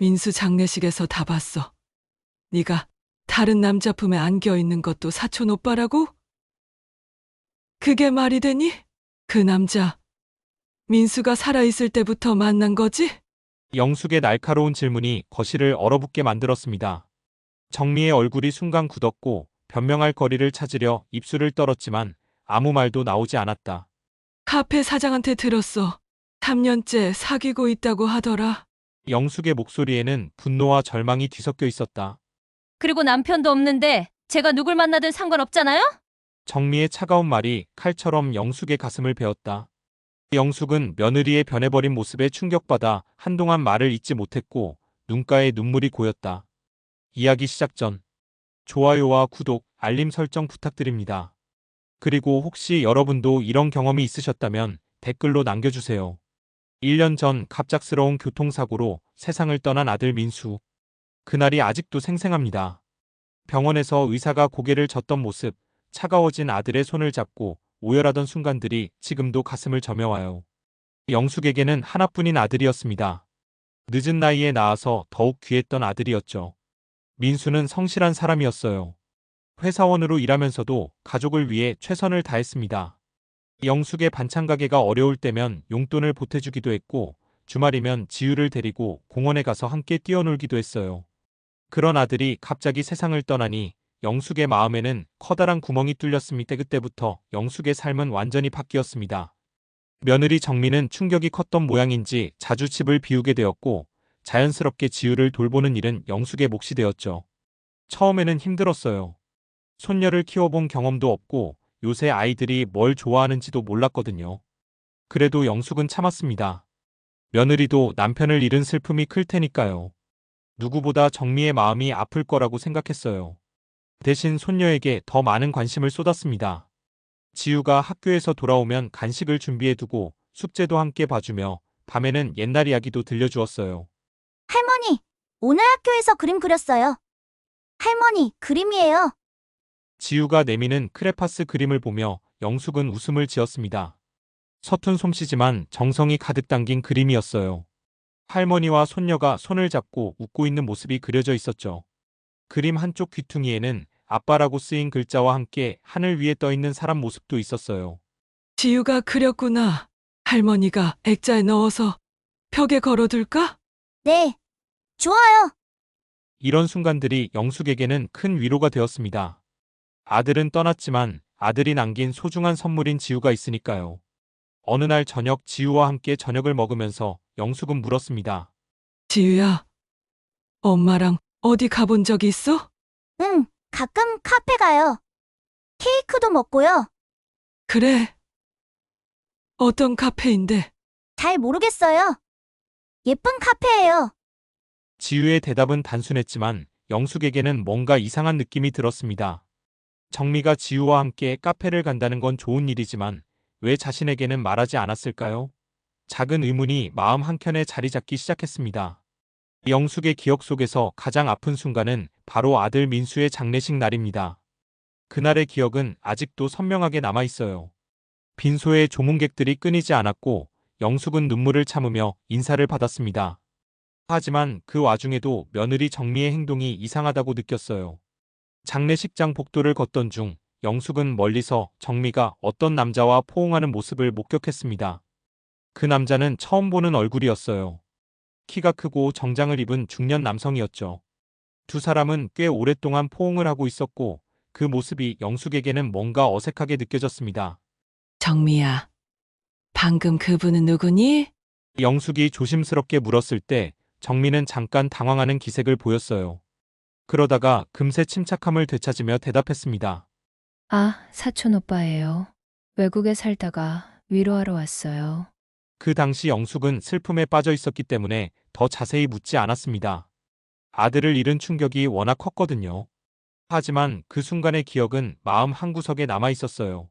민수 장례식에서 다 봤어. 네가 다른 남자 품에 안겨 있는 것도 사촌 오빠라고? 그게 말이 되니? 그 남자 민수가 살아있을 때부터 만난 거지? 영숙의 날카로운 질문이 거실을 얼어붙게 만들었습니다. 정미의 얼굴이 순간 굳었고 변명할 거리를 찾으려 입술을 떨었지만 아무 말도 나오지 않았다. 카페 사장한테 들었어. 3년째 사귀고 있다고 하더라. 영숙의 목소리에는 분노와 절망이 뒤섞여 있었다. 그리고 남편도 없는데 제가 누굴 만나든 상관없잖아요? 정미의 차가운 말이 칼처럼 영숙의 가슴을 베었다. 영숙은 며느리의 변해버린 모습에 충격받아 한동안 말을 잇지 못했고 눈가에 눈물이 고였다. 이야기 시작 전 좋아요와 구독, 알림 설정 부탁드립니다. 그리고 혹시 여러분도 이런 경험이 있으셨다면 댓글로 남겨주세요. 1년 전 갑작스러운 교통사고로 세상을 떠난 아들 민수. 그날이 아직도 생생합니다. 병원에서 의사가 고개를 젓던 모습, 차가워진 아들의 손을 잡고 오열하던 순간들이 지금도 가슴을 저며와요. 영숙에게는 하나뿐인 아들이었습니다. 늦은 나이에 낳아서 더욱 귀했던 아들이었죠. 민수는 성실한 사람이었어요. 회사원으로 일하면서도 가족을 위해 최선을 다했습니다. 영숙의 반찬 가게가 어려울 때면 용돈을 보태주기도 했고 주말이면 지유를 데리고 공원에 가서 함께 뛰어놀기도 했어요. 그런 아들이 갑자기 세상을 떠나니 영숙의 마음에는 커다란 구멍이 뚫렸습니다. 그때부터 영숙의 삶은 완전히 바뀌었습니다. 며느리 정미는 충격이 컸던 모양인지 자주 집을 비우게 되었고 자연스럽게 지유를 돌보는 일은 영숙의 몫이 되었죠. 처음에는 힘들었어요. 손녀를 키워본 경험도 없고 요새 아이들이 뭘 좋아하는지도 몰랐거든요. 그래도 영숙은 참았습니다. 며느리도 남편을 잃은 슬픔이 클 테니까요. 누구보다 정미의 마음이 아플 거라고 생각했어요. 대신 손녀에게 더 많은 관심을 쏟았습니다. 지우가 학교에서 돌아오면 간식을 준비해두고 숙제도 함께 봐주며 밤에는 옛날 이야기도 들려주었어요. 할머니, 오늘 학교에서 그림 그렸어요. 할머니, 그림이에요. 지우가 내미는 크레파스 그림을 보며 영숙은 웃음을 지었습니다. 서툰 솜씨지만 정성이 가득 담긴 그림이었어요. 할머니와 손녀가 손을 잡고 웃고 있는 모습이 그려져 있었죠. 그림 한쪽 귀퉁이에는 아빠라고 쓰인 글자와 함께 하늘 위에 떠 있는 사람 모습도 있었어요. 지유가 그렸구나. 할머니가 액자에 넣어서 벽에 걸어둘까? 네, 좋아요. 이런 순간들이 영숙에게는 큰 위로가 되었습니다. 아들은 떠났지만 아들이 남긴 소중한 선물인 지우가 있으니까요. 어느 날 저녁 지우와 함께 저녁을 먹으면서 영숙은 물었습니다. 지유야, 엄마랑 어디 가본 적 있어? 응, 가끔 카페 가요. 케이크도 먹고요. 그래. 어떤 카페인데? 잘 모르겠어요. 예쁜 카페예요. 지우의 대답은 단순했지만 영숙에게는 뭔가 이상한 느낌이 들었습니다. 정미가 지우와 함께 카페를 간다는 건 좋은 일이지만 왜 자신에게는 말하지 않았을까요? 작은 의문이 마음 한켠에 자리 잡기 시작했습니다. 영숙의 기억 속에서 가장 아픈 순간은 바로 아들 민수의 장례식 날입니다. 그날의 기억은 아직도 선명하게 남아있어요. 빈소에 조문객들이 끊이지 않았고 영숙은 눈물을 참으며 인사를 받았습니다. 하지만 그 와중에도 며느리 정미의 행동이 이상하다고 느꼈어요. 장례식장 복도를 걷던 중 영숙은 멀리서 정미가 어떤 남자와 포옹하는 모습을 목격했습니다. 그 남자는 처음 보는 얼굴이었어요. 키가 크고 정장을 입은 중년 남성이었죠. 두 사람은 꽤 오랫동안 포옹을 하고 있었고 그 모습이 영숙에게는 뭔가 어색하게 느껴졌습니다. 정미야, 방금 그분은 누구니? 영숙이 조심스럽게 물었을 때 정미는 잠깐 당황하는 기색을 보였어요. 그러다가 금세 침착함을 되찾으며 대답했습니다. 아, 사촌 오빠예요. 외국에 살다가 위로하러 왔어요. 그 당시 영숙은 슬픔에 빠져 있었기 때문에 더 자세히 묻지 않았습니다. 아들을 잃은 충격이 워낙 컸거든요. 하지만 그 순간의 기억은 마음 한구석에 남아 있었어요.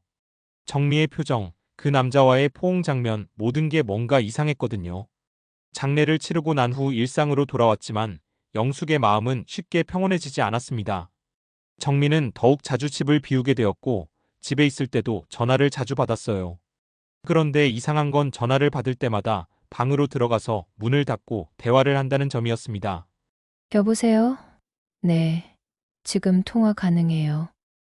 정미의 표정, 그 남자와의 포옹 장면, 모든 게 뭔가 이상했거든요. 장례를 치르고 난 후 일상으로 돌아왔지만 영숙의 마음은 쉽게 평온해지지 않았습니다. 정미는 더욱 자주 집을 비우게 되었고 집에 있을 때도 전화를 자주 받았어요. 그런데 이상한 건 전화를 받을 때마다 방으로 들어가서 문을 닫고 대화를 한다는 점이었습니다. 여보세요? 네, 지금 통화 가능해요.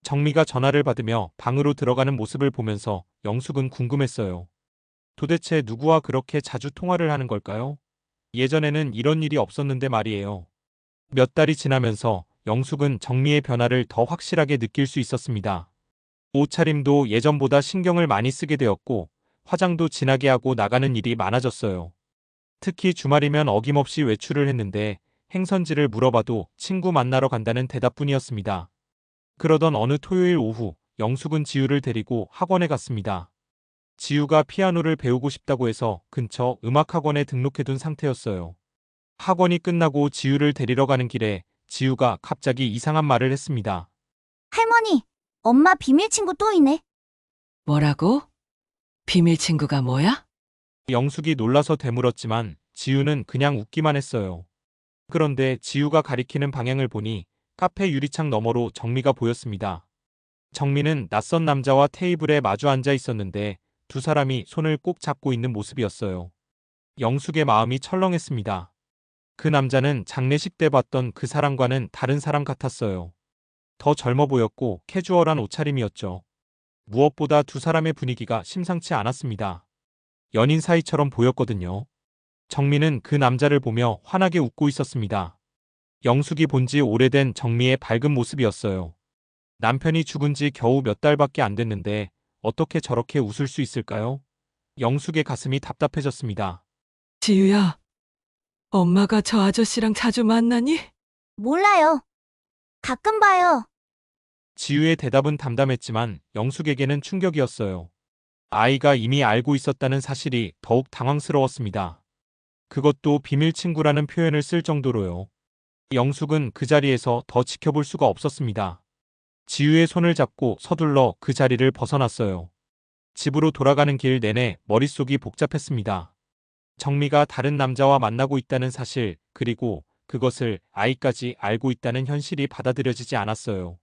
정미가 전화를 받으며 방으로 들어가는 모습을 보면서 영숙은 궁금했어요. 도대체 누구와 그렇게 자주 통화를 하는 걸까요? 예전에는 이런 일이 없었는데 말이에요. 몇 달이 지나면서 영숙은 정미의 변화를 더 확실하게 느낄 수 있었습니다. 옷차림도 예전보다 신경을 많이 쓰게 되었고 화장도 진하게 하고 나가는 일이 많아졌어요. 특히 주말이면 어김없이 외출을 했는데 행선지를 물어봐도 친구 만나러 간다는 대답뿐이었습니다. 그러던 어느 토요일 오후 영숙은 지우를 데리고 학원에 갔습니다. 지우가 피아노를 배우고 싶다고 해서 근처 음악학원에 등록해둔 상태였어요. 학원이 끝나고 지우를 데리러 가는 길에 지우가 갑자기 이상한 말을 했습니다. 할머니, 엄마 비밀 친구 또 있네. 뭐라고? 비밀 친구가 뭐야? 영숙이 놀라서 되물었지만 지우는 그냥 웃기만 했어요. 그런데 지우가 가리키는 방향을 보니 카페 유리창 너머로 정미가 보였습니다. 정미는 낯선 남자와 테이블에 마주 앉아 있었는데 두 사람이 손을 꼭 잡고 있는 모습이었어요. 영숙의 마음이 철렁했습니다. 그 남자는 장례식 때 봤던 그 사람과는 다른 사람 같았어요. 더 젊어 보였고 캐주얼한 옷차림이었죠. 무엇보다 두 사람의 분위기가 심상치 않았습니다. 연인 사이처럼 보였거든요. 정미는 그 남자를 보며 환하게 웃고 있었습니다. 영숙이 본 지 오래된 정미의 밝은 모습이었어요. 남편이 죽은 지 겨우 몇 달밖에 안 됐는데 어떻게 저렇게 웃을 수 있을까요? 영숙의 가슴이 답답해졌습니다. 지유야, 엄마가 저 아저씨랑 자주 만나니? 몰라요. 가끔 봐요. 지우의 대답은 담담했지만 영숙에게는 충격이었어요. 아이가 이미 알고 있었다는 사실이 더욱 당황스러웠습니다. 그것도 비밀 친구라는 표현을 쓸 정도로요. 영숙은 그 자리에서 더 지켜볼 수가 없었습니다. 지우의 손을 잡고 서둘러 그 자리를 벗어났어요. 집으로 돌아가는 길 내내 머릿속이 복잡했습니다. 정미가 다른 남자와 만나고 있다는 사실, 그리고 그것을 아이까지 알고 있다는 현실이 받아들여지지 않았어요.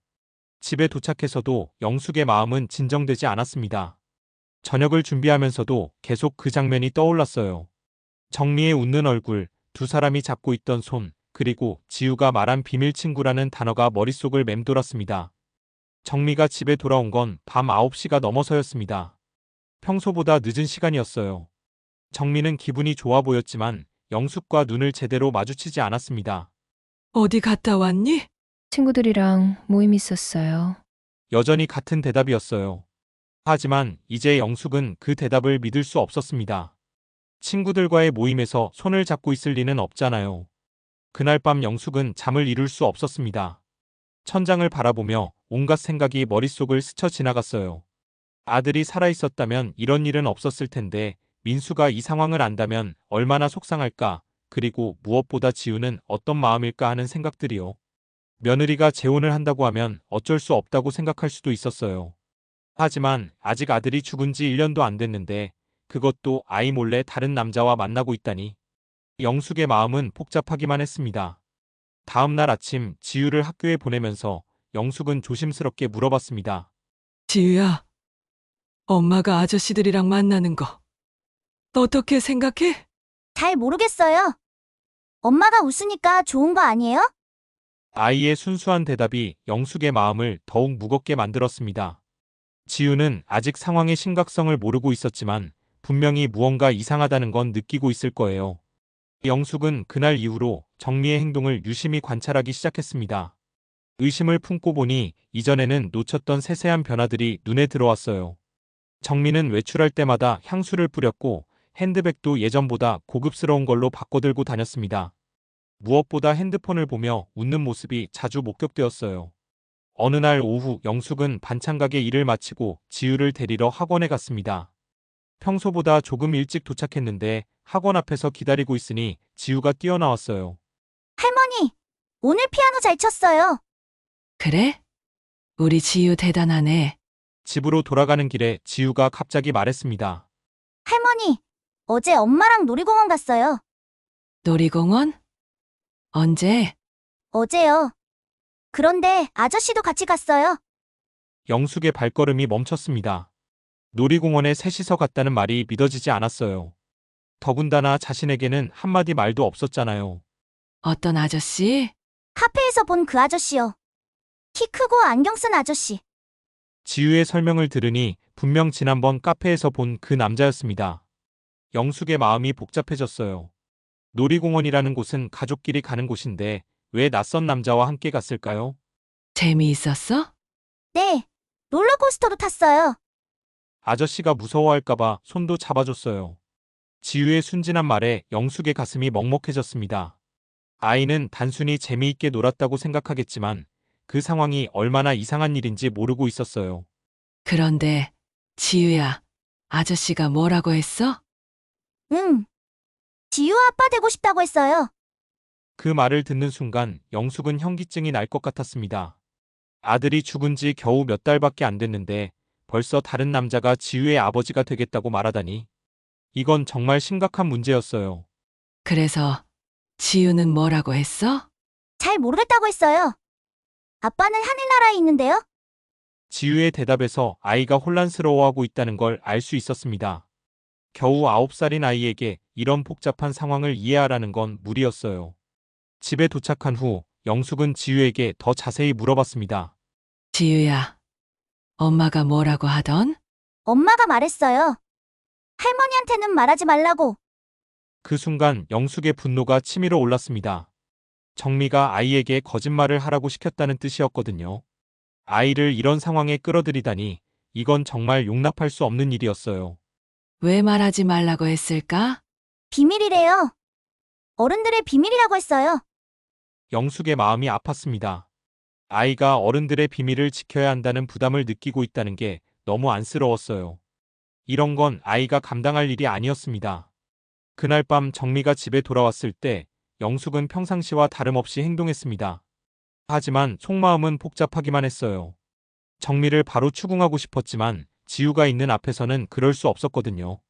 집에 도착해서도 영숙의 마음은 진정되지 않았습니다. 저녁을 준비하면서도 계속 그 장면이 떠올랐어요. 정미의 웃는 얼굴, 두 사람이 잡고 있던 손, 그리고 지우가 말한 비밀 친구라는 단어가 머릿속을 맴돌았습니다. 정미가 집에 돌아온 건 밤 9시가 넘어서였습니다. 평소보다 늦은 시간이었어요. 정미는 기분이 좋아 보였지만 영숙과 눈을 제대로 마주치지 않았습니다. 어디 갔다 왔니? 친구들이랑 모임 있었어요. 여전히 같은 대답이었어요. 하지만 이제 영숙은 그 대답을 믿을 수 없었습니다. 친구들과의 모임에서 손을 잡고 있을 리는 없잖아요. 그날 밤 영숙은 잠을 이룰 수 없었습니다. 천장을 바라보며 온갖 생각이 머릿속을 스쳐 지나갔어요. 아들이 살아있었다면 이런 일은 없었을 텐데 민수가 이 상황을 안다면 얼마나 속상할까, 그리고 무엇보다 지우는 어떤 마음일까 하는 생각들이요. 며느리가 재혼을 한다고 하면 어쩔 수 없다고 생각할 수도 있었어요. 하지만 아직 아들이 죽은 지 1년도 안 됐는데 그것도 아이 몰래 다른 남자와 만나고 있다니. 영숙의 마음은 복잡하기만 했습니다. 다음 날 아침 지우를 학교에 보내면서 영숙은 조심스럽게 물어봤습니다. 지유야, 엄마가 아저씨들이랑 만나는 거 어떻게 생각해? 잘 모르겠어요. 엄마가 웃으니까 좋은 거 아니에요? 아이의 순수한 대답이 영숙의 마음을 더욱 무겁게 만들었습니다. 지우는 아직 상황의 심각성을 모르고 있었지만 분명히 무언가 이상하다는 건 느끼고 있을 거예요. 영숙은 그날 이후로 정미의 행동을 유심히 관찰하기 시작했습니다. 의심을 품고 보니 이전에는 놓쳤던 세세한 변화들이 눈에 들어왔어요. 정미는 외출할 때마다 향수를 뿌렸고 핸드백도 예전보다 고급스러운 걸로 바꿔들고 다녔습니다. 무엇보다 핸드폰을 보며 웃는 모습이 자주 목격되었어요. 어느 날 오후 영숙은 반찬가게 일을 마치고 지우를 데리러 학원에 갔습니다. 평소보다 조금 일찍 도착했는데 학원 앞에서 기다리고 있으니 지우가 뛰어나왔어요. 할머니, 오늘 피아노 잘 쳤어요. 그래? 우리 지유 대단하네. 집으로 돌아가는 길에 지우가 갑자기 말했습니다. 할머니, 어제 엄마랑 놀이공원 갔어요. 놀이공원? 언제? 어제요. 그런데 아저씨도 같이 갔어요. 영숙의 발걸음이 멈췄습니다. 놀이공원에 셋이서 갔다는 말이 믿어지지 않았어요. 더군다나 자신에게는 한마디 말도 없었잖아요. 어떤 아저씨? 카페에서 본 그 아저씨요. 키 크고 안경 쓴 아저씨. 지유의 설명을 들으니 분명 지난번 카페에서 본 그 남자였습니다. 영숙의 마음이 복잡해졌어요. 놀이공원이라는 곳은 가족끼리 가는 곳인데 왜 낯선 남자와 함께 갔을까요? 재미있었어? 네, 롤러코스터도 탔어요. 아저씨가 무서워할까봐 손도 잡아줬어요. 지유의 순진한 말에 영숙의 가슴이 먹먹해졌습니다. 아이는 단순히 재미있게 놀았다고 생각하겠지만 그 상황이 얼마나 이상한 일인지 모르고 있었어요. 그런데 지유야, 아저씨가 뭐라고 했어? 응. 지유 아빠 되고 싶다고 했어요. 그 말을 듣는 순간 영숙은 현기증이 날 것 같았습니다. 아들이 죽은 지 겨우 몇 달밖에 안 됐는데 벌써 다른 남자가 지유의 아버지가 되겠다고 말하다니. 이건 정말 심각한 문제였어요. 그래서 지유는 뭐라고 했어? 잘 모르겠다고 했어요. 아빠는 하늘나라에 있는데요. 지유의 대답에서 아이가 혼란스러워하고 있다는 걸 알 수 있었습니다. 겨우 9살인 아이에게 이런 복잡한 상황을 이해하라는 건 무리였어요. 집에 도착한 후 영숙은 지유에게 더 자세히 물어봤습니다. 지유야, 엄마가 뭐라고 하던? 엄마가 말했어요. 할머니한테는 말하지 말라고. 그 순간 영숙의 분노가 치밀어 올랐습니다. 정미가 아이에게 거짓말을 하라고 시켰다는 뜻이었거든요. 아이를 이런 상황에 끌어들이다니 이건 정말 용납할 수 없는 일이었어요. 왜 말하지 말라고 했을까? 비밀이래요. 어른들의 비밀이라고 했어요. 영숙의 마음이 아팠습니다. 아이가 어른들의 비밀을 지켜야 한다는 부담을 느끼고 있다는 게 너무 안쓰러웠어요. 이런 건 아이가 감당할 일이 아니었습니다. 그날 밤 정미가 집에 돌아왔을 때 영숙은 평상시와 다름없이 행동했습니다. 하지만 속마음은 복잡하기만 했어요. 정미를 바로 추궁하고 싶었지만 지유가 있는 앞에서는 그럴 수 없었거든요.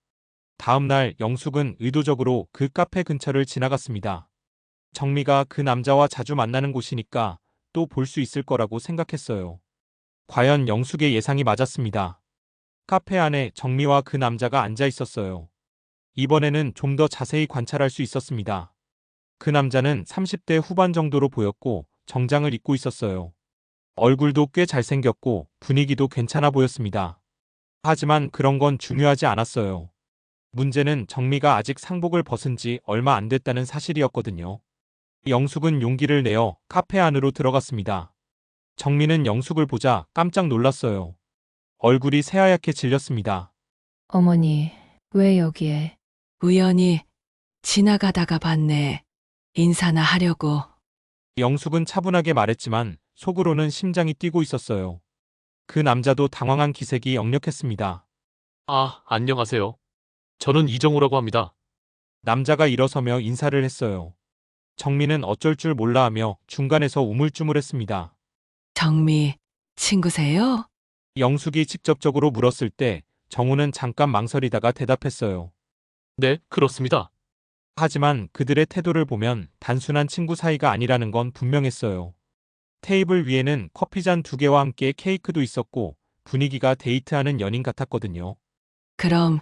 다음 날 영숙은 의도적으로 그 카페 근처를 지나갔습니다. 정미가 그 남자와 자주 만나는 곳이니까 또 볼 수 있을 거라고 생각했어요. 과연 영숙의 예상이 맞았습니다. 카페 안에 정미와 그 남자가 앉아 있었어요. 이번에는 좀 더 자세히 관찰할 수 있었습니다. 그 남자는 30대 후반 정도로 보였고 정장을 입고 있었어요. 얼굴도 꽤 잘생겼고 분위기도 괜찮아 보였습니다. 하지만 그런 건 중요하지 않았어요. 문제는 정미가 아직 상복을 벗은 지 얼마 안 됐다는 사실이었거든요. 영숙은 용기를 내어 카페 안으로 들어갔습니다. 정미는 영숙을 보자 깜짝 놀랐어요. 얼굴이 새하얗게 질렸습니다. 어머니, 왜 여기에? 우연히 지나가다가 봤네. 인사나 하려고. 영숙은 차분하게 말했지만 속으로는 심장이 뛰고 있었어요. 그 남자도 당황한 기색이 역력했습니다. 아, 안녕하세요. 저는 이정우라고 합니다. 남자가 일어서며 인사를 했어요. 정미는 어쩔 줄 몰라 하며 중간에서 우물쭈물했습니다. 정미, 친구세요? 영숙이 직접적으로 물었을 때 정우는 잠깐 망설이다가 대답했어요. 네, 그렇습니다. 하지만 그들의 태도를 보면 단순한 친구 사이가 아니라는 건 분명했어요. 테이블 위에는 커피잔 2개와 함께 케이크도 있었고 분위기가 데이트하는 연인 같았거든요. 그럼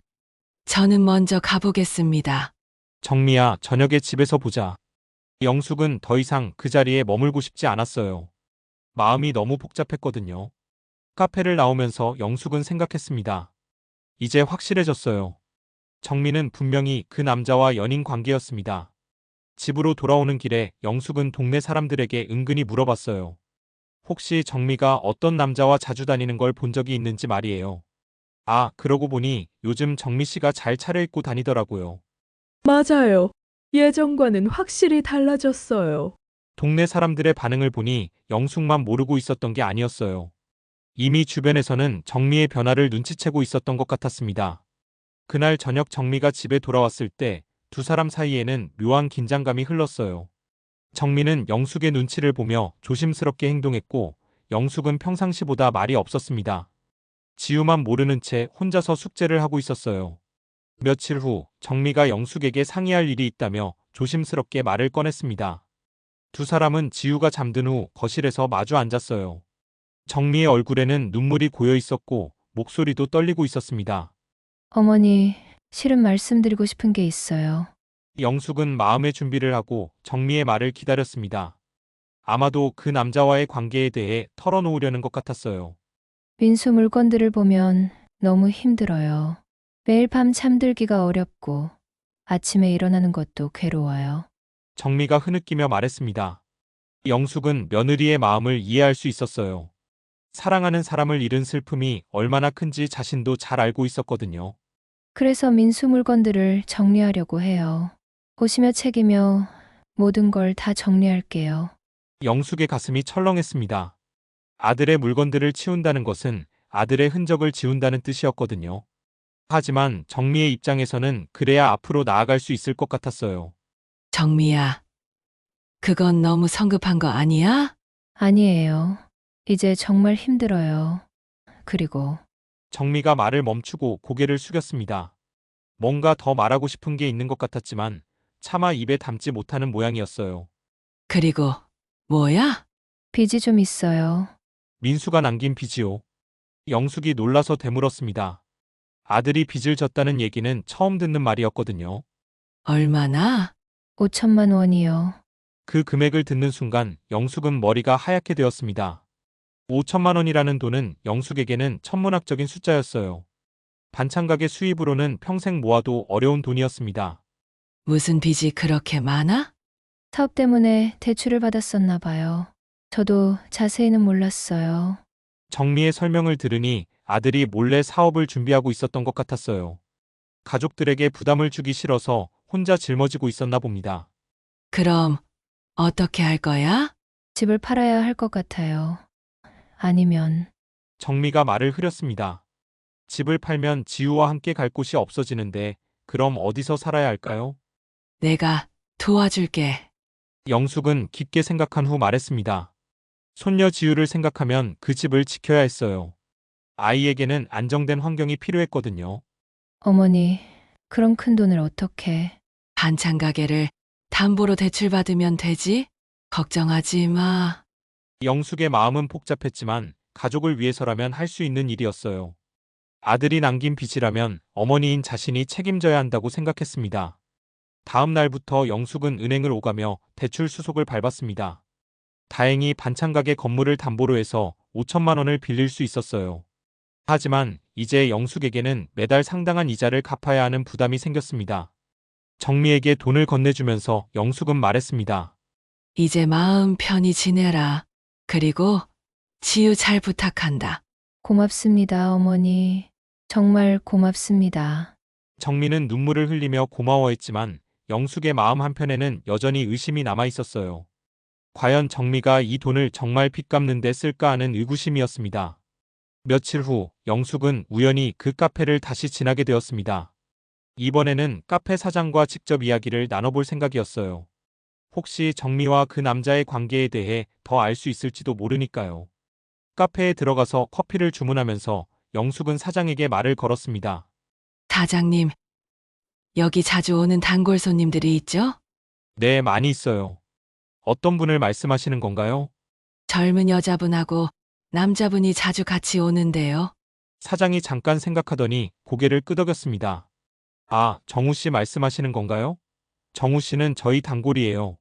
저는 먼저 가보겠습니다. 정미야, 저녁에 집에서 보자. 영숙은 더 이상 그 자리에 머물고 싶지 않았어요. 마음이 너무 복잡했거든요. 카페를 나오면서 영숙은 생각했습니다. 이제 확실해졌어요. 정미는 분명히 그 남자와 연인 관계였습니다. 집으로 돌아오는 길에 영숙은 동네 사람들에게 은근히 물어봤어요. 혹시 정미가 어떤 남자와 자주 다니는 걸 본 적이 있는지 말이에요. 아, 그러고 보니 요즘 정미 씨가 잘 차려입고 다니더라고요. 맞아요. 예전과는 확실히 달라졌어요. 동네 사람들의 반응을 보니 영숙만 모르고 있었던 게 아니었어요. 이미 주변에서는 정미의 변화를 눈치채고 있었던 것 같았습니다. 그날 저녁 정미가 집에 돌아왔을 때 두 사람 사이에는 묘한 긴장감이 흘렀어요. 정미는 영숙의 눈치를 보며 조심스럽게 행동했고 영숙은 평상시보다 말이 없었습니다. 지우만 모르는 채 혼자서 숙제를 하고 있었어요. 며칠 후 정미가 영숙에게 상의할 일이 있다며 조심스럽게 말을 꺼냈습니다. 두 사람은 지우가 잠든 후 거실에서 마주 앉았어요. 정미의 얼굴에는 눈물이 고여 있었고 목소리도 떨리고 있었습니다. 어머니, 실은 말씀드리고 싶은 게 있어요. 영숙은 마음의 준비를 하고 정미의 말을 기다렸습니다. 아마도 그 남자와의 관계에 대해 털어놓으려는 것 같았어요. 민수 물건들을 보면 너무 힘들어요. 매일 밤 잠들기가 어렵고 아침에 일어나는 것도 괴로워요. 정미가 흐느끼며 말했습니다. 영숙은 며느리의 마음을 이해할 수 있었어요. 사랑하는 사람을 잃은 슬픔이 얼마나 큰지 자신도 잘 알고 있었거든요. 그래서 민수 물건들을 정리하려고 해요. 보시며 책이며 모든 걸 다 정리할게요. 영숙의 가슴이 철렁했습니다. 아들의 물건들을 치운다는 것은 아들의 흔적을 지운다는 뜻이었거든요. 하지만 정미의 입장에서는 그래야 앞으로 나아갈 수 있을 것 같았어요. 정미야, 그건 너무 성급한 거 아니야? 아니에요. 이제 정말 힘들어요. 그리고 정미가 말을 멈추고 고개를 숙였습니다. 뭔가 더 말하고 싶은 게 있는 것 같았지만 차마 입에 담지 못하는 모양이었어요. 그리고 뭐야? 빚이 좀 있어요. 민수가 남긴 빚이요. 영숙이 놀라서 되물었습니다. 아들이 빚을 졌다는 얘기는 처음 듣는 말이었거든요. 얼마나? 5천만 원이요. 그 금액을 듣는 순간 영숙은 머리가 하얗게 되었습니다. 5천만 원이라는 돈은 영숙에게는 천문학적인 숫자였어요. 반찬가게 수입으로는 평생 모아도 어려운 돈이었습니다. 무슨 빚이 그렇게 많아? 사업 때문에 대출을 받았었나 봐요. 저도 자세히는 몰랐어요. 정미의 설명을 들으니 아들이 몰래 사업을 준비하고 있었던 것 같았어요. 가족들에게 부담을 주기 싫어서 혼자 짊어지고 있었나 봅니다. 그럼 어떻게 할 거야? 집을 팔아야 할 것 같아요. 아니면 정미가 말을 흐렸습니다. 집을 팔면 지우와 함께 갈 곳이 없어지는데 그럼 어디서 살아야 할까요? 내가 도와줄게. 영숙은 깊게 생각한 후 말했습니다. 손녀 지우를 생각하면 그 집을 지켜야 했어요. 아이에게는 안정된 환경이 필요했거든요. 어머니, 그런 큰 돈을 어떻게... 반찬 가게를 담보로 대출받으면 되지? 걱정하지 마. 영숙의 마음은 복잡했지만 가족을 위해서라면 할 수 있는 일이었어요. 아들이 남긴 빚이라면 어머니인 자신이 책임져야 한다고 생각했습니다. 다음 날부터 영숙은 은행을 오가며 대출 수속을 밟았습니다. 다행히 반찬가게 건물을 담보로 해서 5천만 원을 빌릴 수 있었어요. 하지만 이제 영숙에게는 매달 상당한 이자를 갚아야 하는 부담이 생겼습니다. 정미에게 돈을 건네주면서 영숙은 말했습니다. 이제 마음 편히 지내라. 그리고 지유 잘 부탁한다. 고맙습니다, 어머니. 정말 고맙습니다. 정미는 눈물을 흘리며 고마워했지만 영숙의 마음 한편에는 여전히 의심이 남아 있었어요. 과연 정미가 이 돈을 정말 빚 갚는 데 쓸까 하는 의구심이었습니다. 며칠 후 영숙은 우연히 그 카페를 다시 지나게 되었습니다. 이번에는 카페 사장과 직접 이야기를 나눠볼 생각이었어요. 혹시 정미와 그 남자의 관계에 대해 더 알 수 있을지도 모르니까요. 카페에 들어가서 커피를 주문하면서 영숙은 사장에게 말을 걸었습니다. 사장님, 여기 자주 오는 단골 손님들이 있죠? 네, 많이 있어요. 어떤 분을 말씀하시는 건가요? 젊은 여자분하고 남자분이 자주 같이 오는데요. 사장이 잠깐 생각하더니 고개를 끄덕였습니다. 아, 정우 씨 말씀하시는 건가요? 정우 씨는 저희 단골이에요.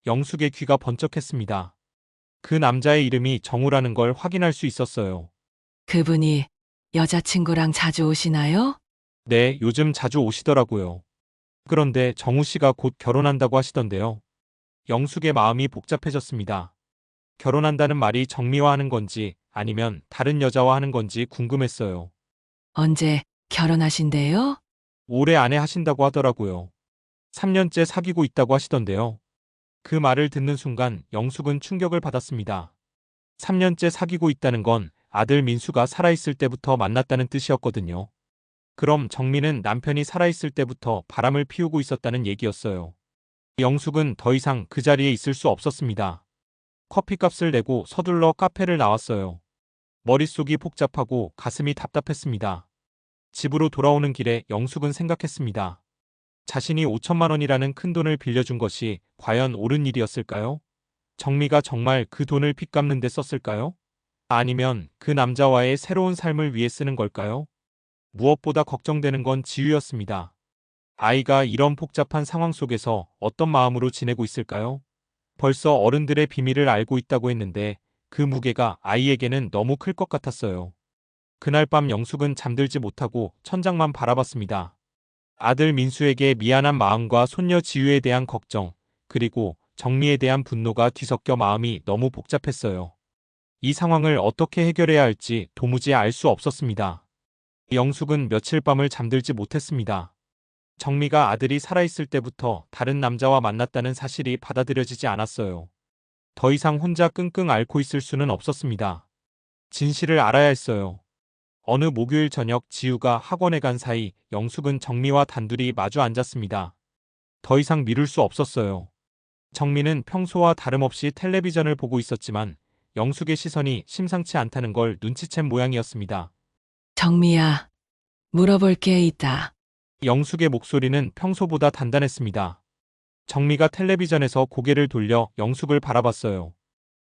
영숙의 귀가 번쩍했습니다. 그 남자의 이름이 정우라는 걸 확인할 수 있었어요. 그분이 여자친구랑 자주 오시나요? 네, 요즘 자주 오시더라고요. 그런데 정우 씨가 곧 결혼한다고 하시던데요. 영숙의 마음이 복잡해졌습니다. 결혼한다는 말이 정미와 하는 건지 아니면 다른 여자와 하는 건지 궁금했어요. 언제 결혼하신대요? 올해 안에 하신다고 하더라고요. 3년째 사귀고 있다고 하시던데요. 그 말을 듣는 순간 영숙은 충격을 받았습니다. 3년째 사귀고 있다는 건 아들 민수가 살아있을 때부터 만났다는 뜻이었거든요. 그럼 정미는 남편이 살아있을 때부터 바람을 피우고 있었다는 얘기였어요. 영숙은 더 이상 그 자리에 있을 수 없었습니다. 커피값을 내고 서둘러 카페를 나왔어요. 머릿속이 복잡하고 가슴이 답답했습니다. 집으로 돌아오는 길에 영숙은 생각했습니다. 자신이 5천만 원이라는 큰 돈을 빌려준 것이 과연 옳은 일이었을까요? 정미가 정말 그 돈을 빚 갚는 데 썼을까요? 아니면 그 남자와의 새로운 삶을 위해 쓰는 걸까요? 무엇보다 걱정되는 건 지유였습니다. 아이가 이런 복잡한 상황 속에서 어떤 마음으로 지내고 있을까요? 벌써 어른들의 비밀을 알고 있다고 했는데 그 무게가 아이에게는 너무 클 것 같았어요. 그날 밤 영숙은 잠들지 못하고 천장만 바라봤습니다. 아들 민수에게 미안한 마음과 손녀 지유에 대한 걱정, 그리고 정미에 대한 분노가 뒤섞여 마음이 너무 복잡했어요. 이 상황을 어떻게 해결해야 할지 도무지 알 수 없었습니다. 영숙은 며칠 밤을 잠들지 못했습니다. 정미가 아들이 살아있을 때부터 다른 남자와 만났다는 사실이 받아들여지지 않았어요. 더 이상 혼자 끙끙 앓고 있을 수는 없었습니다. 진실을 알아야 했어요. 어느 목요일 저녁 지우가 학원에 간 사이 영숙은 정미와 단둘이 마주 앉았습니다. 더 이상 미룰 수 없었어요. 정미는 평소와 다름없이 텔레비전을 보고 있었지만 영숙의 시선이 심상치 않다는 걸 눈치챈 모양이었습니다. 정미야, 물어볼 게 있다. 영숙의 목소리는 평소보다 단단했습니다. 정미가 텔레비전에서 고개를 돌려 영숙을 바라봤어요.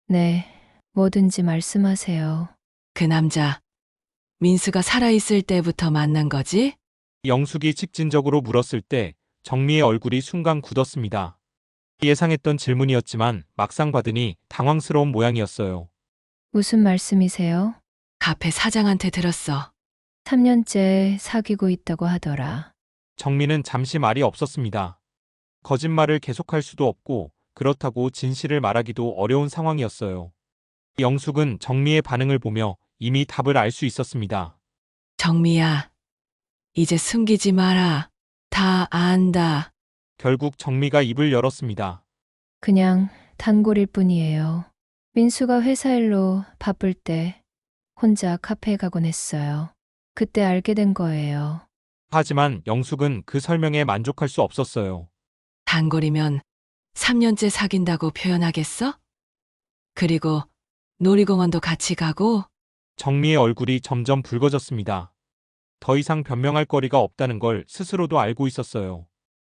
네, 뭐든지 말씀하세요. 그 남자, 민수가 살아있을 때부터 만난 거지? 영숙이 직진적으로 물었을 때 정미의 얼굴이 순간 굳었습니다. 예상했던 질문이었지만 막상 받으니 당황스러운 모양이었어요. 무슨 말씀이세요? 카페 사장한테 들었어. 3년째 사귀고 있다고 하더라. 정미는 잠시 말이 없었습니다. 거짓말을 계속할 수도 없고 그렇다고 진실을 말하기도 어려운 상황이었어요. 영숙은 정미의 반응을 보며 이미 답을 알 수 있었습니다. 정미야, 이제 숨기지 마라. 다 안다. 결국 정미가 입을 열었습니다. 그냥 단골일 뿐이에요. 민수가 회사 일로 바쁠 때 혼자 카페에 가곤 했어요. 그때 알게 된 거예요. 하지만 영숙은 그 설명에 만족할 수 없었어요. 단골이면 3년째 사귄다고 표현하겠어? 그리고 놀이공원도 같이 가고? 정미의 얼굴이 점점 붉어졌습니다. 더 이상 변명할 거리가 없다는 걸 스스로도 알고 있었어요.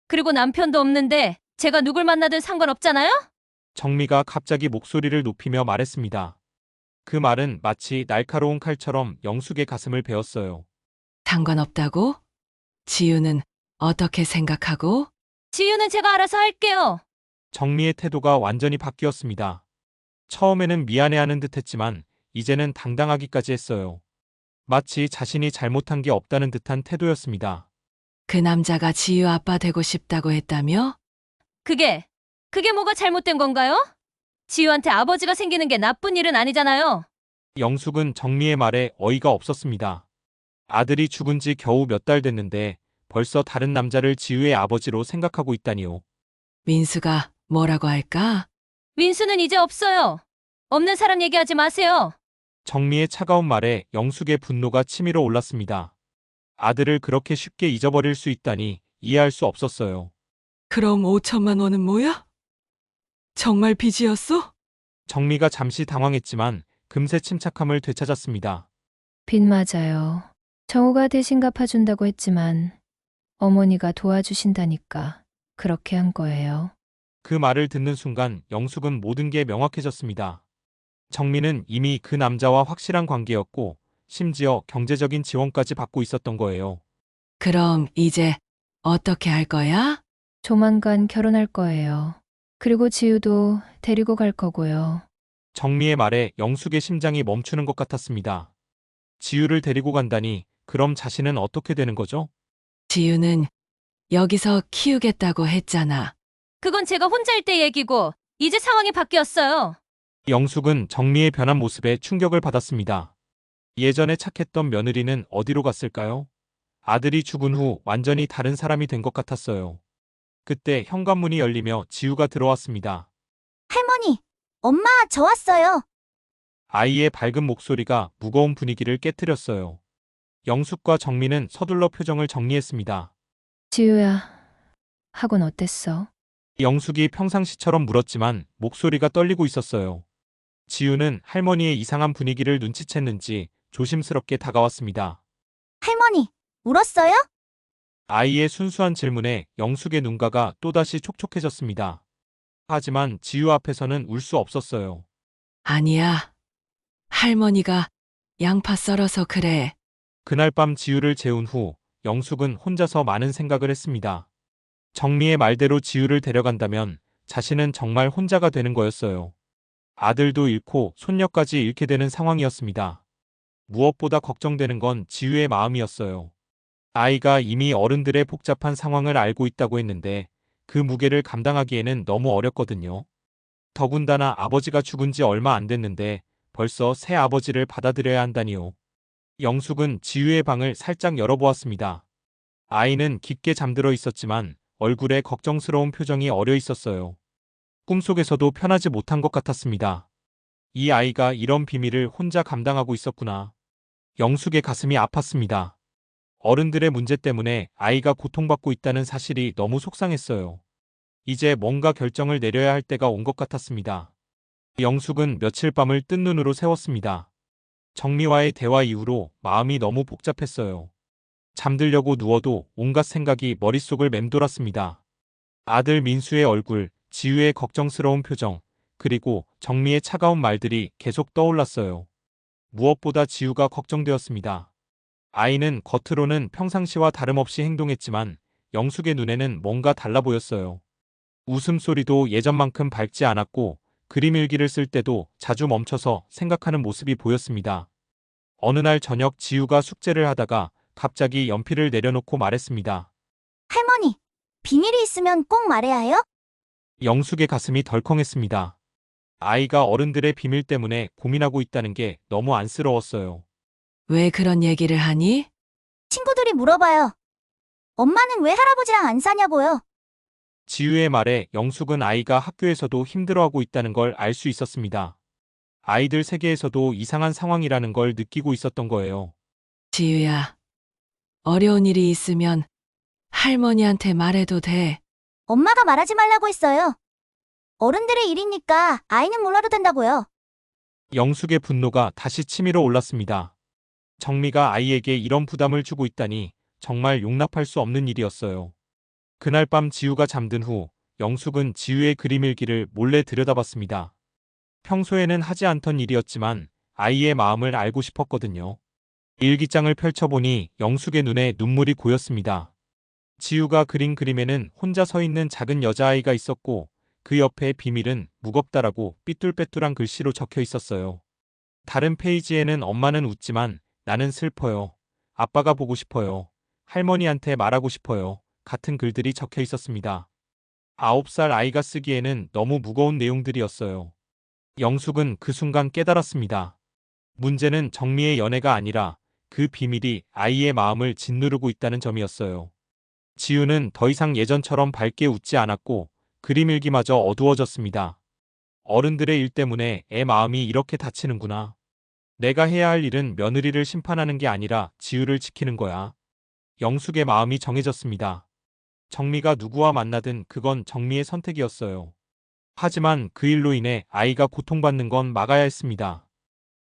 그리고 남편도 없는데 제가 누굴 만나든 상관없잖아요? 정미가 갑자기 목소리를 높이며 말했습니다. 그 말은 마치 날카로운 칼처럼 영숙의 가슴을 베었어요. 상관없다고? 지유는 어떻게 생각하고? 지유는 제가 알아서 할게요. 정미의 태도가 완전히 바뀌었습니다. 처음에는 미안해하는 듯했지만 이제는 당당하기까지 했어요. 마치 자신이 잘못한 게 없다는 듯한 태도였습니다. 그 남자가 지유 아빠 되고 싶다고 했다며? 그게 뭐가 잘못된 건가요? 지유한테 아버지가 생기는 게 나쁜 일은 아니잖아요. 영숙은 정미의 말에 어이가 없었습니다. 아들이 죽은 지 겨우 몇 달 됐는데 벌써 다른 남자를 지유의 아버지로 생각하고 있다니요. 민수가 뭐라고 할까? 민수는 이제 없어요. 없는 사람 얘기하지 마세요. 정미의 차가운 말에 영숙의 분노가 치밀어 올랐습니다. 아들을 그렇게 쉽게 잊어버릴 수 있다니 이해할 수 없었어요. 그럼 5천만 원은 뭐야? 정말 빚이었어? 정미가 잠시 당황했지만 금세 침착함을 되찾았습니다. 빚 맞아요. 정우가 대신 갚아준다고 했지만 어머니가 도와주신다니까 그렇게 한 거예요. 그 말을 듣는 순간 영숙은 모든 게 명확해졌습니다. 정미는 이미 그 남자와 확실한 관계였고 심지어 경제적인 지원까지 받고 있었던 거예요. 그럼 이제 어떻게 할 거야? 조만간 결혼할 거예요. 그리고 지우도 데리고 갈 거고요. 정미의 말에 영숙의 심장이 멈추는 것 같았습니다. 지유를 데리고 간다니 그럼 자신은 어떻게 되는 거죠? 지유는 여기서 키우겠다고 했잖아. 그건 제가 혼자일 때 얘기고 이제 상황이 바뀌었어요. 영숙은 정미의 변한 모습에 충격을 받았습니다. 예전에 착했던 며느리는 어디로 갔을까요? 아들이 죽은 후 완전히 다른 사람이 된 것 같았어요. 그때 현관문이 열리며 지우가 들어왔습니다. 할머니, 엄마, 저 왔어요. 아이의 밝은 목소리가 무거운 분위기를 깨뜨렸어요. 영숙과 정미는 서둘러 표정을 정리했습니다. 지우야, 학원 어땠어? 영숙이 평상시처럼 물었지만 목소리가 떨리고 있었어요. 지우는 할머니의 이상한 분위기를 눈치챘는지 조심스럽게 다가왔습니다. 할머니, 울었어요? 아이의 순수한 질문에 영숙의 눈가가 또다시 촉촉해졌습니다. 하지만 지우 앞에서는 울 수 없었어요. 아니야. 할머니가 양파 썰어서 그래. 그날 밤 지유를 재운 후 영숙은 혼자서 많은 생각을 했습니다. 정미의 말대로 지유를 데려간다면 자신은 정말 혼자가 되는 거였어요. 아들도 잃고 손녀까지 잃게 되는 상황이었습니다. 무엇보다 걱정되는 건 지유의 마음이었어요. 아이가 이미 어른들의 복잡한 상황을 알고 있다고 했는데 그 무게를 감당하기에는 너무 어렵거든요. 더군다나 아버지가 죽은 지 얼마 안 됐는데 벌써 새 아버지를 받아들여야 한다니요. 영숙은 지유의 방을 살짝 열어보았습니다. 아이는 깊게 잠들어 있었지만 얼굴에 걱정스러운 표정이 어려 있었어요. 꿈속에서도 편하지 못한 것 같았습니다. 이 아이가 이런 비밀을 혼자 감당하고 있었구나. 영숙의 가슴이 아팠습니다. 어른들의 문제 때문에 아이가 고통받고 있다는 사실이 너무 속상했어요. 이제 뭔가 결정을 내려야 할 때가 온 것 같았습니다. 영숙은 며칠 밤을 뜬 눈으로 새웠습니다. 정미와의 대화 이후로 마음이 너무 복잡했어요. 잠들려고 누워도 온갖 생각이 머릿속을 맴돌았습니다. 아들 민수의 얼굴, 지유의 걱정스러운 표정, 그리고 정미의 차가운 말들이 계속 떠올랐어요. 무엇보다 지유가 걱정되었습니다. 아이는 겉으로는 평상시와 다름없이 행동했지만 영숙의 눈에는 뭔가 달라 보였어요. 웃음소리도 예전만큼 밝지 않았고 그림 일기를 쓸 때도 자주 멈춰서 생각하는 모습이 보였습니다. 어느 날 저녁 지유가 숙제를 하다가 갑자기 연필을 내려놓고 말했습니다. 할머니, 비밀이 있으면 꼭 말해야 해요? 영숙의 가슴이 덜컹했습니다. 아이가 어른들의 비밀 때문에 고민하고 있다는 게 너무 안쓰러웠어요. 왜 그런 얘기를 하니? 친구들이 물어봐요. 엄마는 왜 할아버지랑 안 사냐고요? 지유의 말에 영숙은 아이가 학교에서도 힘들어하고 있다는 걸 알 수 있었습니다. 아이들 세계에서도 이상한 상황이라는 걸 느끼고 있었던 거예요. 지유야, 어려운 일이 있으면 할머니한테 말해도 돼. 엄마가 말하지 말라고 했어요. 어른들의 일이니까 아이는 몰라도 된다고요. 영숙의 분노가 다시 치밀어 올랐습니다. 정미가 아이에게 이런 부담을 주고 있다니 정말 용납할 수 없는 일이었어요. 그날 밤 지유가 잠든 후 영숙은 지유의 그림 일기를 몰래 들여다봤습니다. 평소에는 하지 않던 일이었지만 아이의 마음을 알고 싶었거든요. 일기장을 펼쳐보니 영숙의 눈에 눈물이 고였습니다. 지유가 그린 그림에는 혼자 서 있는 작은 여자아이가 있었고 그 옆에 비밀은 무겁다라고 삐뚤빼뚤한 글씨로 적혀 있었어요. 다른 페이지에는 엄마는 웃지만 나는 슬퍼요. 아빠가 보고 싶어요. 할머니한테 말하고 싶어요. 같은 글들이 적혀 있었습니다. 9살 아이가 쓰기에는 너무 무거운 내용들이었어요. 영숙은 그 순간 깨달았습니다. 문제는 정미의 연애가 아니라 그 비밀이 아이의 마음을 짓누르고 있다는 점이었어요. 지유는 더 이상 예전처럼 밝게 웃지 않았고 그림 일기마저 어두워졌습니다. 어른들의 일 때문에 애 마음이 이렇게 다치는구나. 내가 해야 할 일은 며느리를 심판하는 게 아니라 지유를 지키는 거야. 영숙의 마음이 정해졌습니다. 정미가 누구와 만나든 그건 정미의 선택이었어요. 하지만 그 일로 인해 아이가 고통받는 건 막아야 했습니다.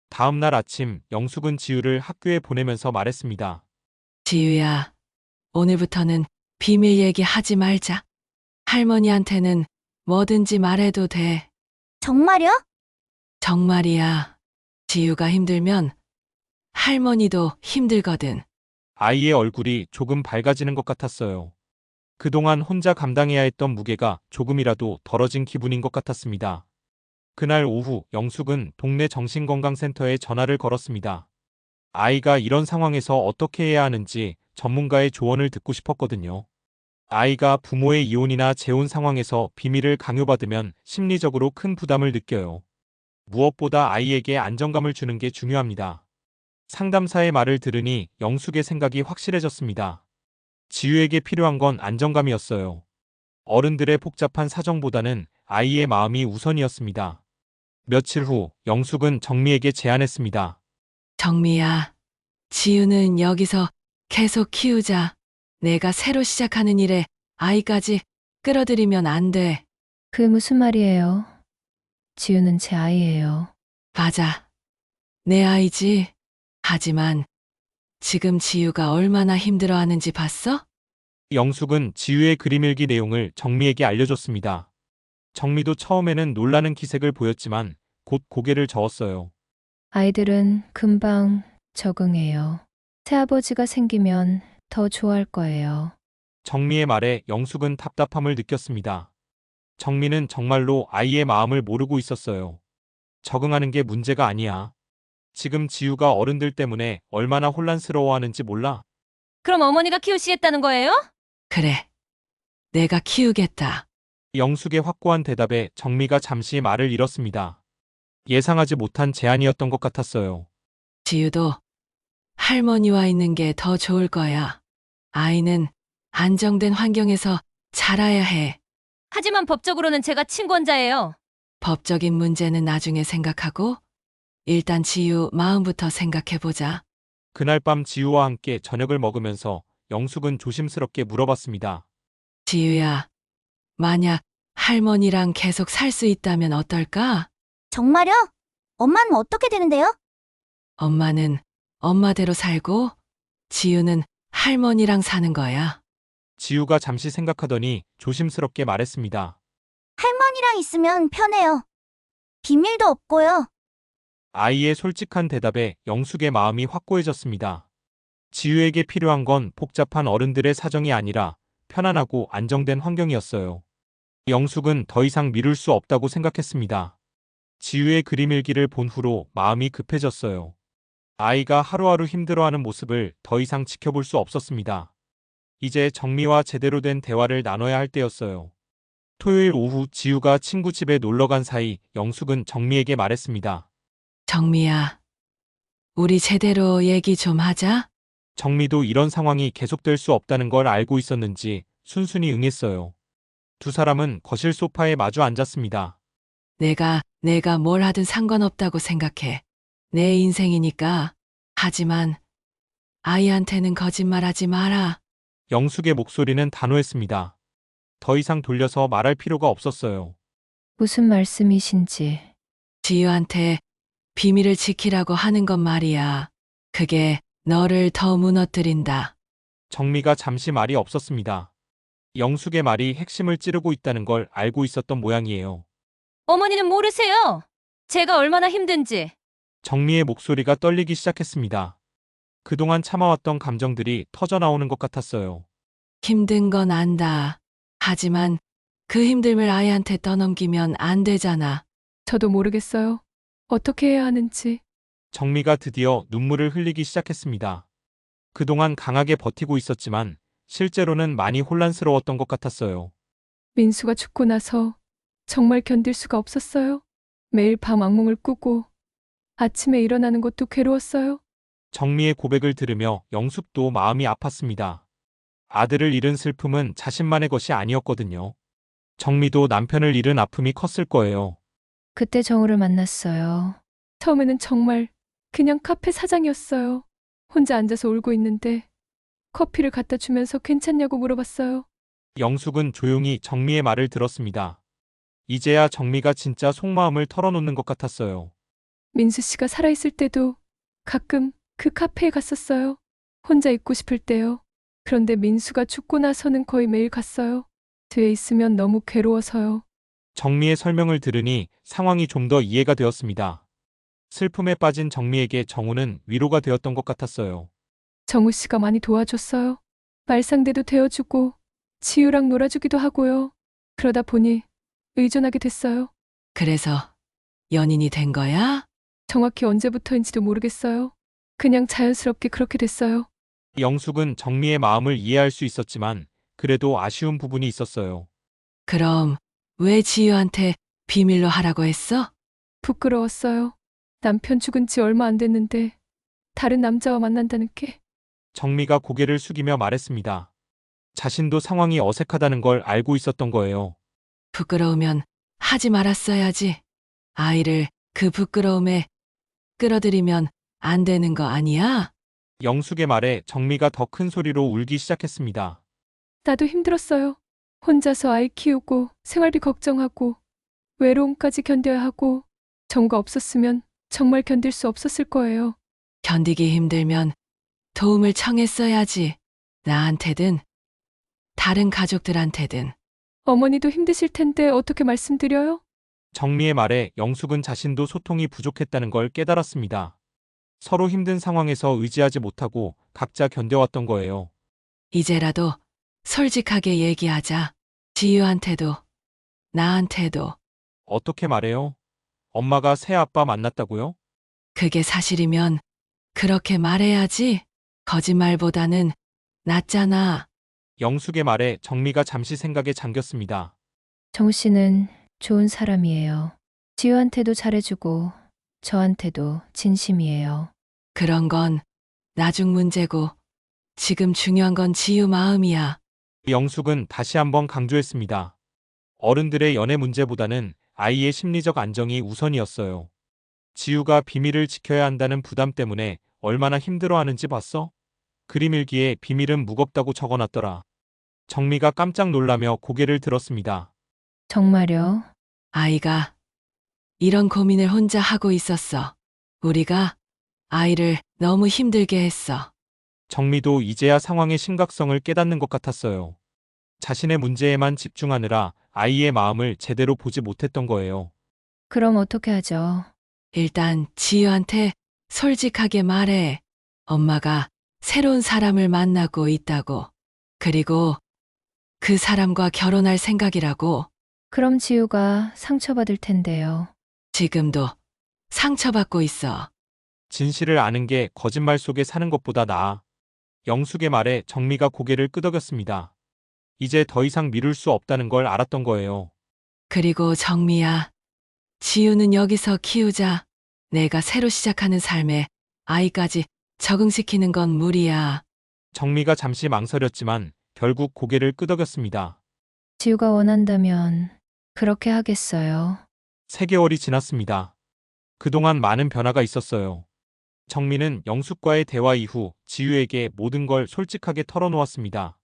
다음 날 아침 영숙은 지유를 학교에 보내면서 말했습니다. 지유야, 오늘부터는 비밀 얘기 하지 말자. 할머니한테는 뭐든지 말해도 돼. 정말요? 정말이야. 지유가 힘들면 할머니도 힘들거든. 아이의 얼굴이 조금 밝아지는 것 같았어요. 그동안 혼자 감당해야 했던 무게가 조금이라도 덜어진 기분인 것 같았습니다. 그날 오후 영숙은 동네 정신건강센터에 전화를 걸었습니다. 아이가 이런 상황에서 어떻게 해야 하는지 전문가의 조언을 듣고 싶었거든요. 아이가 부모의 이혼이나 재혼 상황에서 비밀을 강요받으면 심리적으로 큰 부담을 느껴요. 무엇보다 아이에게 안정감을 주는 게 중요합니다. 상담사의 말을 들으니 영숙의 생각이 확실해졌습니다. 지유에게 필요한 건 안정감이었어요. 어른들의 복잡한 사정보다는 아이의 마음이 우선이었습니다. 며칠 후 영숙은 정미에게 제안했습니다. 정미야, 지유는 여기서 계속 키우자. 내가 새로 시작하는 일에 아이까지 끌어들이면 안 돼. 그 무슨 말이에요? 지우는 제 아이예요. 맞아. 내 아이지. 하지만 지금 지유가 얼마나 힘들어하는지 봤어? 영숙은 지유의 그림일기 내용을 정미에게 알려줬습니다. 정미도 처음에는 놀라는 기색을 보였지만 곧 고개를 저었어요. 아이들은 금방 적응해요. 새아버지가 생기면 더 좋아할 거예요. 정미의 말에 영숙은 답답함을 느꼈습니다. 정미는 정말로 아이의 마음을 모르고 있었어요. 적응하는 게 문제가 아니야. 지금 지우가 어른들 때문에 얼마나 혼란스러워하는지 몰라. 그럼 어머니가 키우시겠다는 거예요? 그래. 내가 키우겠다. 영숙의 확고한 대답에 정미가 잠시 말을 잃었습니다. 예상하지 못한 제안이었던 것 같았어요. 지우도 할머니와 있는 게 더 좋을 거야. 아이는 안정된 환경에서 자라야 해. 하지만 법적으로는 제가 친권자예요. 법적인 문제는 나중에 생각하고 일단 지우 마음부터 생각해보자. 그날 밤 지우와 함께 저녁을 먹으면서 영숙은 조심스럽게 물어봤습니다. 지우야, 만약 할머니랑 계속 살 수 있다면 어떨까? 정말요? 엄마는 어떻게 되는데요? 엄마는 엄마대로 살고 지우는 할머니랑 사는 거야. 지우가 잠시 생각하더니 조심스럽게 말했습니다. 할머니랑 있으면 편해요. 비밀도 없고요. 아이의 솔직한 대답에 영숙의 마음이 확고해졌습니다. 지우에게 필요한 건 복잡한 어른들의 사정이 아니라 편안하고 안정된 환경이었어요. 영숙은 더 이상 미룰 수 없다고 생각했습니다. 지우의 그림 일기를 본 후로 마음이 급해졌어요. 아이가 하루하루 힘들어하는 모습을 더 이상 지켜볼 수 없었습니다. 이제 정미와 제대로 된 대화를 나눠야 할 때였어요. 토요일 오후 지우가 친구 집에 놀러 간 사이 영숙은 정미에게 말했습니다. 정미야, 우리 제대로 얘기 좀 하자. 정미도 이런 상황이 계속될 수 없다는 걸 알고 있었는지 순순히 응했어요. 두 사람은 거실 소파에 마주 앉았습니다. 내가 뭘 하든 상관없다고 생각해. 내 인생이니까. 하지만 아이한테는 거짓말하지 마라. 영숙의 목소리는 단호했습니다. 더 이상 돌려서 말할 필요가 없었어요. 무슨 말씀이신지. 지우한테 비밀을 지키라고 하는 건 말이야. 그게 너를 더 무너뜨린다. 정미가 잠시 말이 없었습니다. 영숙의 말이 핵심을 찌르고 있다는 걸 알고 있었던 모양이에요. 어머니는 모르세요. 제가 얼마나 힘든지. 정미의 목소리가 떨리기 시작했습니다. 그동안 참아왔던 감정들이 터져나오는 것 같았어요. 힘든 건 안다. 하지만 그 힘듦을 아이한테 떠넘기면 안 되잖아. 저도 모르겠어요. 어떻게 해야 하는지. 정미가 드디어 눈물을 흘리기 시작했습니다. 그동안 강하게 버티고 있었지만 실제로는 많이 혼란스러웠던 것 같았어요. 민수가 죽고 나서 정말 견딜 수가 없었어요. 매일 밤 악몽을 꾸고 아침에 일어나는 것도 괴로웠어요. 정미의 고백을 들으며 영숙도 마음이 아팠습니다. 아들을 잃은 슬픔은 자신만의 것이 아니었거든요. 정미도 남편을 잃은 아픔이 컸을 거예요. 그때 정우를 만났어요. 처음에는 정말 그냥 카페 사장이었어요. 혼자 앉아서 울고 있는데 커피를 갖다 주면서 괜찮냐고 물어봤어요. 영숙은 조용히 정미의 말을 들었습니다. 이제야 정미가 진짜 속마음을 털어놓는 것 같았어요. 민수 씨가 살아있을 때도 가끔 그 카페에 갔었어요. 혼자 있고 싶을 때요. 그런데 민수가 죽고 나서는 거의 매일 갔어요. 뒤에 있으면 너무 괴로워서요. 정미의 설명을 들으니 상황이 좀 더 이해가 되었습니다. 슬픔에 빠진 정미에게 정우는 위로가 되었던 것 같았어요. 정우 씨가 많이 도와줬어요. 말상대도 되어주고 지우랑 놀아주기도 하고요. 그러다 보니 의존하게 됐어요. 그래서 연인이 된 거야? 정확히 언제부터인지도 모르겠어요. 그냥 자연스럽게 그렇게 됐어요. 영숙은 정미의 마음을 이해할 수 있었지만 그래도 아쉬운 부분이 있었어요. 그럼 왜 지우한테 비밀로 하라고 했어? 부끄러웠어요. 남편 죽은 지 얼마 안 됐는데 다른 남자와 만난다는 게. 정미가 고개를 숙이며 말했습니다. 자신도 상황이 어색하다는 걸 알고 있었던 거예요. 부끄러우면 하지 말았어야지. 아이를 그 부끄러움에 끌어들이면 안 되는 거 아니야? 영숙의 말에 정미가 더 큰 소리로 울기 시작했습니다. 나도 힘들었어요. 혼자서 아이 키우고 생활비 걱정하고 외로움까지 견뎌야 하고 정우가 없었으면 정말 견딜 수 없었을 거예요. 견디기 힘들면 도움을 청했어야지. 나한테든 다른 가족들한테든. 어머니도 힘드실 텐데 어떻게 말씀드려요? 정미의 말에 영숙은 자신도 소통이 부족했다는 걸 깨달았습니다. 서로 힘든 상황에서 의지하지 못하고 각자 견뎌왔던 거예요. 이제라도 솔직하게 얘기하자. 지유한테도, 나한테도. 어떻게 말해요? 엄마가 새 아빠 만났다고요? 그게 사실이면 그렇게 말해야지. 거짓말보다는 낫잖아. 영숙의 말에 정미가 잠시 생각에 잠겼습니다. 정 씨는 좋은 사람이에요. 지우한테도 잘해주고 저한테도 진심이에요. 그런 건 나중 문제고 지금 중요한 건 지유 마음이야. 영숙은 다시 한번 강조했습니다. 어른들의 연애 문제보다는 아이의 심리적 안정이 우선이었어요. 지우가 비밀을 지켜야 한다는 부담 때문에 얼마나 힘들어하는지 봤어? 그림 일기에 비밀은 무겁다고 적어놨더라. 정미가 깜짝 놀라며 고개를 들었습니다. 정말요? 아이가 이런 고민을 혼자 하고 있었어. 우리가 아이를 너무 힘들게 했어. 정미도 이제야 상황의 심각성을 깨닫는 것 같았어요. 자신의 문제에만 집중하느라 아이의 마음을 제대로 보지 못했던 거예요. 그럼 어떻게 하죠? 일단 지유한테 솔직하게 말해. 엄마가 새로운 사람을 만나고 있다고. 그리고 그 사람과 결혼할 생각이라고. 그럼 지우가 상처받을 텐데요. 지금도 상처받고 있어. 진실을 아는 게 거짓말 속에 사는 것보다 나아. 영숙의 말에 정미가 고개를 끄덕였습니다. 이제 더 이상 미룰 수 없다는 걸 알았던 거예요. 그리고 정미야, 지유는 여기서 키우자. 내가 새로 시작하는 삶에 아이까지 적응시키는 건 무리야. 정미가 잠시 망설였지만 결국 고개를 끄덕였습니다. 지우가 원한다면 그렇게 하겠어요. 3개월이 지났습니다. 그동안 많은 변화가 있었어요. 정미는 영숙과의 대화 이후 지유에게 모든 걸 솔직하게 털어놓았습니다.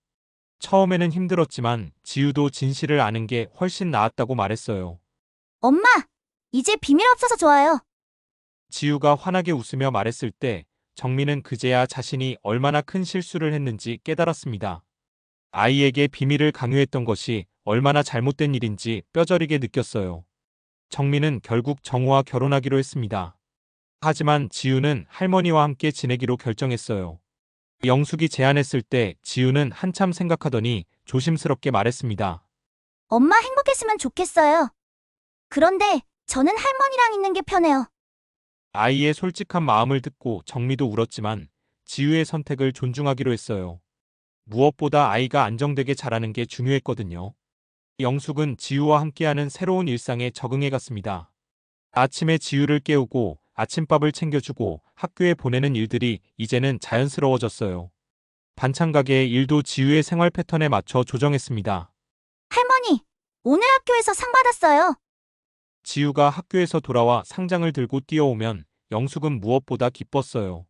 처음에는 힘들었지만 지유도 진실을 아는 게 훨씬 나았다고 말했어요. 엄마, 이제 비밀 없어서 좋아요. 지유가 환하게 웃으며 말했을 때 정미는 그제야 자신이 얼마나 큰 실수를 했는지 깨달았습니다. 아이에게 비밀을 강요했던 것이 얼마나 잘못된 일인지 뼈저리게 느꼈어요. 정미는 결국 정우와 결혼하기로 했습니다. 하지만 지유는 할머니와 함께 지내기로 결정했어요. 영숙이 제안했을 때 지유는 한참 생각하더니 조심스럽게 말했습니다. 엄마 행복했으면 좋겠어요. 그런데 저는 할머니랑 있는 게 편해요. 아이의 솔직한 마음을 듣고 정미도 울었지만 지유의 선택을 존중하기로 했어요. 무엇보다 아이가 안정되게 자라는 게 중요했거든요. 영숙은 지유와 함께하는 새로운 일상에 적응해 갔습니다. 아침에 지유를 깨우고 아침밥을 챙겨주고 학교에 보내는 일들이 이제는 자연스러워졌어요. 반찬 가게의 일도 지유의 생활 패턴에 맞춰 조정했습니다. 할머니, 오늘 학교에서 상 받았어요. 지유가 학교에서 돌아와 상장을 들고 뛰어오면 영숙은 무엇보다 기뻤어요.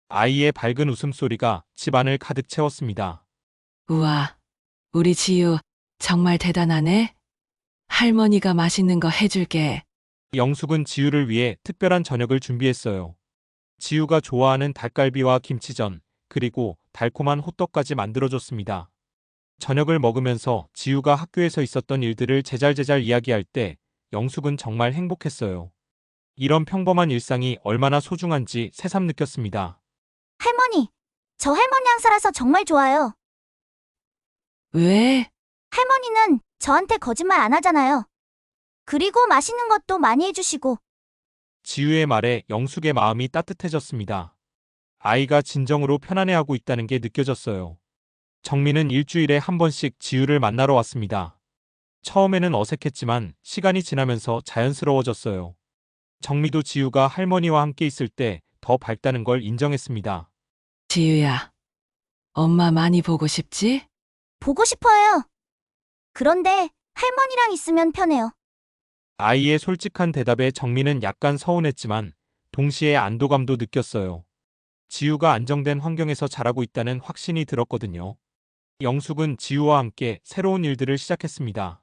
아이의 밝은 웃음소리가 집안을 가득 채웠습니다. 우와, 우리 지유 정말 대단하네. 할머니가 맛있는 거 해줄게. 영숙은 지유를 위해 특별한 저녁을 준비했어요. 지유가 좋아하는 닭갈비와 김치전, 그리고 달콤한 호떡까지 만들어줬습니다. 저녁을 먹으면서 지유가 학교에서 있었던 일들을 제잘제잘 이야기할 때 영숙은 정말 행복했어요. 이런 평범한 일상이 얼마나 소중한지 새삼 느꼈습니다. 할머니, 저 할머니 항사라서 정말 좋아요. 왜? 할머니는 저한테 거짓말 안 하잖아요. 그리고 맛있는 것도 많이 해주시고. 지유의 말에 영숙의 마음이 따뜻해졌습니다. 아이가 진정으로 편안해하고 있다는 게 느껴졌어요. 정미는 일주일에 한 번씩 지유를 만나러 왔습니다. 처음에는 어색했지만 시간이 지나면서 자연스러워졌어요. 정미도 지유가 할머니와 함께 있을 때 더 밝다는 걸 인정했습니다. 지유야, 엄마 많이 보고 싶지? 보고 싶어요. 그런데 할머니랑 있으면 편해요. 아이의 솔직한 대답에 정미는 약간 서운했지만 동시에 안도감도 느꼈어요. 지유가 안정된 환경에서 자라고 있다는 확신이 들었거든요. 영숙은 지유와 함께 새로운 일들을 시작했습니다.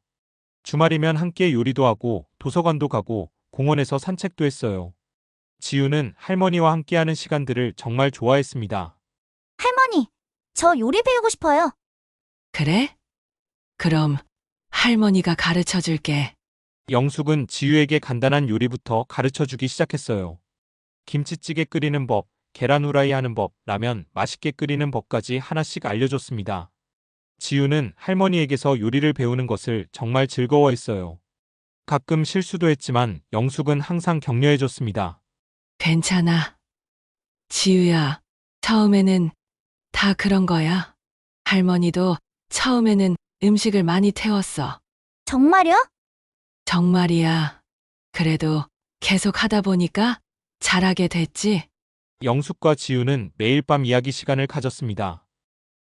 주말이면 함께 요리도 하고 도서관도 가고 공원에서 산책도 했어요. 지유는 할머니와 함께하는 시간들을 정말 좋아했습니다. 할머니, 저 요리 배우고 싶어요. 그래? 그럼 할머니가 가르쳐 줄게. 영숙은 지유에게 간단한 요리부터 가르쳐주기 시작했어요. 김치찌개 끓이는 법, 계란 후라이 하는 법, 라면 맛있게 끓이는 법까지 하나씩 알려줬습니다. 지우는 할머니에게서 요리를 배우는 것을 정말 즐거워했어요. 가끔 실수도 했지만 영숙은 항상 격려해줬습니다. 괜찮아. 지우야, 처음에는 다 그런 거야. 할머니도 처음에는 음식을 많이 태웠어. 정말요? 정말이야. 그래도 계속 하다 보니까 잘하게 됐지. 영숙과 지우는 매일 밤 이야기 시간을 가졌습니다.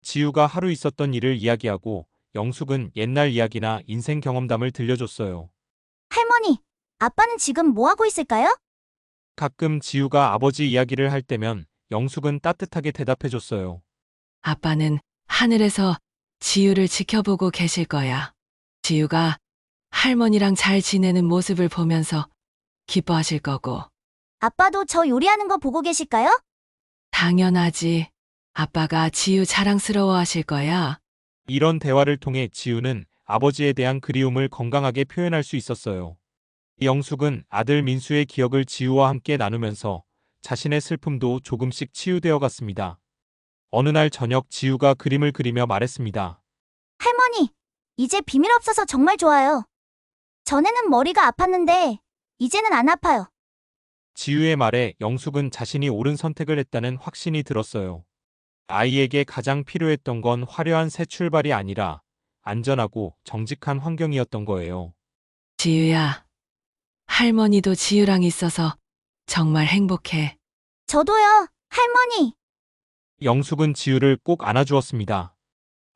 지우가 하루 있었던 일을 이야기하고 영숙은 옛날 이야기나 인생 경험담을 들려줬어요. 할머니, 아빠는 지금 뭐 하고 있을까요? 가끔 지우가 아버지 이야기를 할 때면 영숙은 따뜻하게 대답해줬어요. 아빠는 하늘에서 지우를 지켜보고 계실 거야. 지우가 할머니랑 잘 지내는 모습을 보면서 기뻐하실 거고. 아빠도 저 요리하는 거 보고 계실까요? 당연하지. 아빠가 지우 자랑스러워 하실 거야. 이런 대화를 통해 지우는 아버지에 대한 그리움을 건강하게 표현할 수 있었어요. 영숙은 아들 민수의 기억을 지우와 함께 나누면서 자신의 슬픔도 조금씩 치유되어 갔습니다. 어느 날 저녁 지우가 그림을 그리며 말했습니다. 할머니, 이제 비밀 없어서 정말 좋아요. 전에는 머리가 아팠는데, 이제는 안 아파요. 지우의 말에 영숙은 자신이 옳은 선택을 했다는 확신이 들었어요. 아이에게 가장 필요했던 건 화려한 새 출발이 아니라 안전하고 정직한 환경이었던 거예요. 지우야, 할머니도 지우랑 있어서 정말 행복해. 저도요, 할머니. 영숙은 지우를 꼭 안아주었습니다.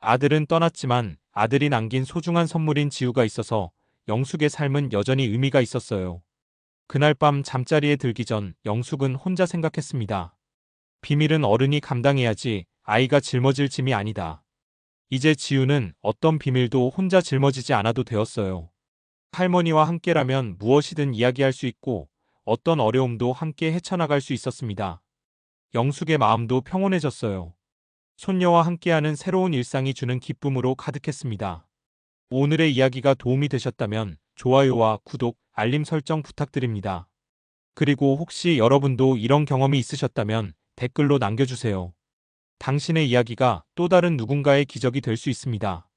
아들은 떠났지만 아들이 남긴 소중한 선물인 지우가 있어서 영숙의 삶은 여전히 의미가 있었어요. 그날 밤 잠자리에 들기 전 영숙은 혼자 생각했습니다. 비밀은 어른이 감당해야지 아이가 짊어질 짐이 아니다. 이제 지우는 어떤 비밀도 혼자 짊어지지 않아도 되었어요. 할머니와 함께라면 무엇이든 이야기할 수 있고 어떤 어려움도 함께 헤쳐나갈 수 있었습니다. 영숙의 마음도 평온해졌어요. 손녀와 함께하는 새로운 일상이 주는 기쁨으로 가득했습니다. 오늘의 이야기가 도움이 되셨다면 좋아요와 구독, 알림 설정 부탁드립니다. 그리고 혹시 여러분도 이런 경험이 있으셨다면 댓글로 남겨주세요. 당신의 이야기가 또 다른 누군가의 기적이 될 수 있습니다.